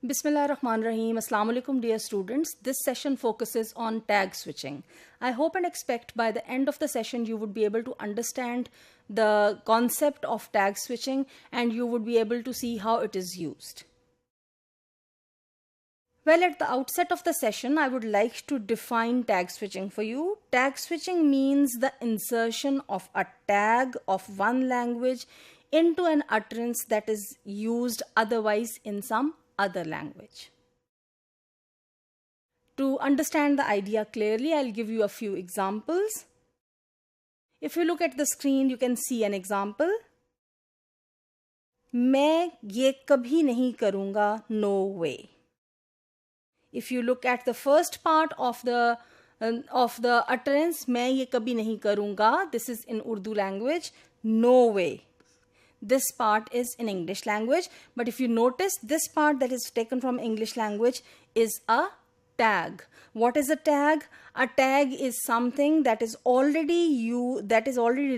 Bismillahirrahmanirrahim. Assalamu alaikum, dear students. This session focuses on tag switching. I hope and expect by the end of the session you would be able to understand the concept of tag switching and you would be able to see how it is used. Well, at the outset of the session, I would like to define tag switching for you. Tag switching means the insertion of a tag of one language into an utterance that is used otherwise in some other language. To understand the idea clearly, I'll give you a few examples. If you look at the screen, you can see an example. मैं ये कभी नहीं करूँगा, no way. If you look at the first part of the utterance, मैं ये कभी नहीं करूँगा, this is in Urdu language, no way. This part is in English language, but if you notice, this part that is taken from English language is a tag. What is a tag? A tag is something that is already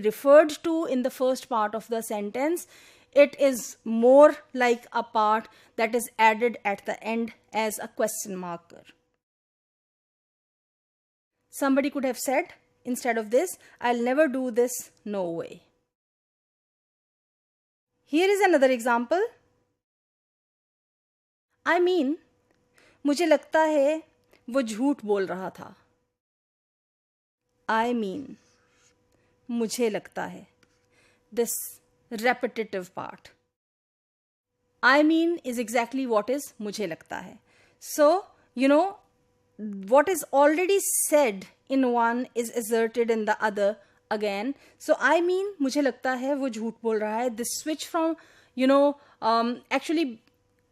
referred to in the first part of the sentence. It is more like a part that is added at the end as a question marker. Somebody could have said, instead of this, I'll never do this, no way. Here is another example. I mean, मुझे लगता है वो झूठ बोल रहा था. I mean, मुझे लगता है. This repetitive part. I mean is exactly what is मुझे लगता है. So, what is already said in one is asserted in the other again. So I mean, मुझे लगता है वो झूठ बोल रहा है. This switch from, actually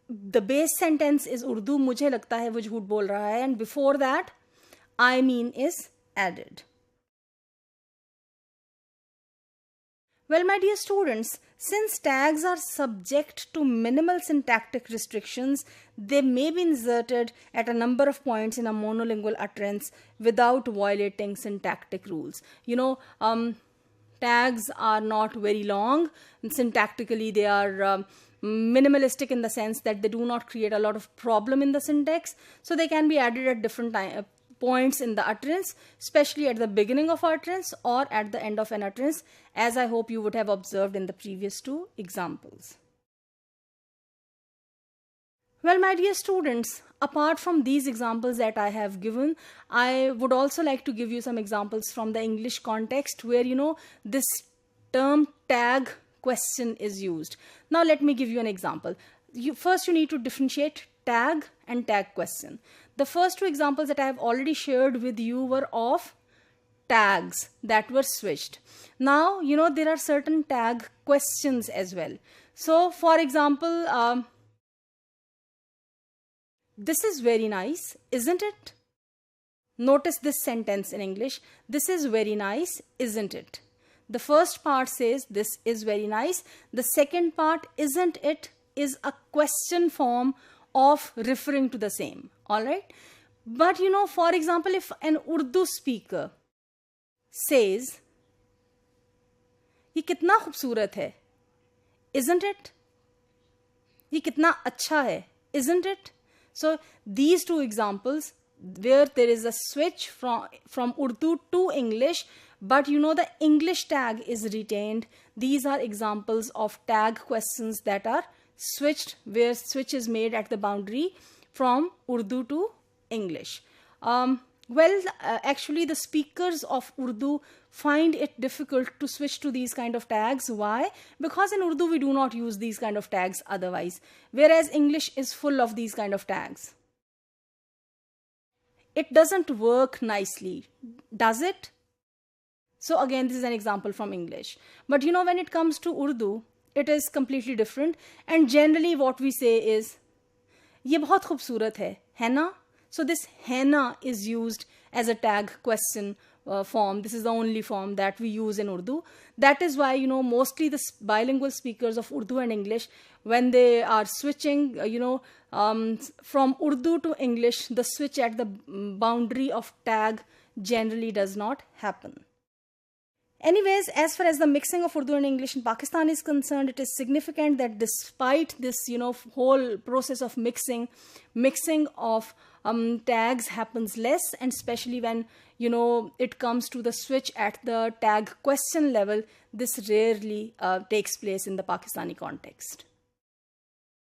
the base sentence is Urdu, मुझे लगता है वो झूठ बोल रहा है, and before that, I mean is added. Well, my dear students, since tags are subject to minimal syntactic restrictions, they may be inserted at a number of points in a monolingual utterance without violating syntactic rules. Tags are not very long. Syntactically, they are minimalistic in the sense that they do not create a lot of problem in the syntax. So they can be added at different points in the utterance, especially at the beginning of utterance or at the end of an utterance, as I hope you would have observed in the previous two examples. Well, my dear students, apart from these examples that I have given, I would also like to give you some examples from the English context where, this term tag question is used. Now, let me give you an example. First, you need to differentiate tag and tag question. The first two examples that I have already shared with you were of tags that were switched. Now, there are certain tag questions as well. So, for example, this is very nice, isn't it? Notice this sentence in English. This is very nice, isn't it? The first part says this is very nice. The second part, isn't it, is a question form of referring to the same. All right. But for example, if an Urdu speaker says, ये कितना खूबसूरत है, isn't it? ये कितना अच्छा है, isn't it? So these two examples where there is a switch from Urdu to English, but the English tag is retained. These are examples of tag questions that are switched, where switch is made at the boundary from Urdu to English. Actually, the speakers of Urdu find it difficult to switch to these kind of tags. Why? Because in Urdu, we do not use these kind of tags otherwise, whereas English is full of these kind of tags. It doesn't work nicely, does it? So again, this is an example from English. But when it comes to Urdu, it is completely different. And generally what we say is, ये बहुत खूबसूरत है ना? So this है ना is used as a tag question form. This is the only form that we use in Urdu. That is why, mostly the bilingual speakers of Urdu and English, when they are switching, from Urdu to English, the switch at the boundary of tag generally does not happen. Anyways, as far as the mixing of Urdu and English in Pakistan is concerned, it is significant that despite this, whole process of mixing of tags happens less, and especially when, it comes to the switch at the tag question level, this rarely takes place in the Pakistani context.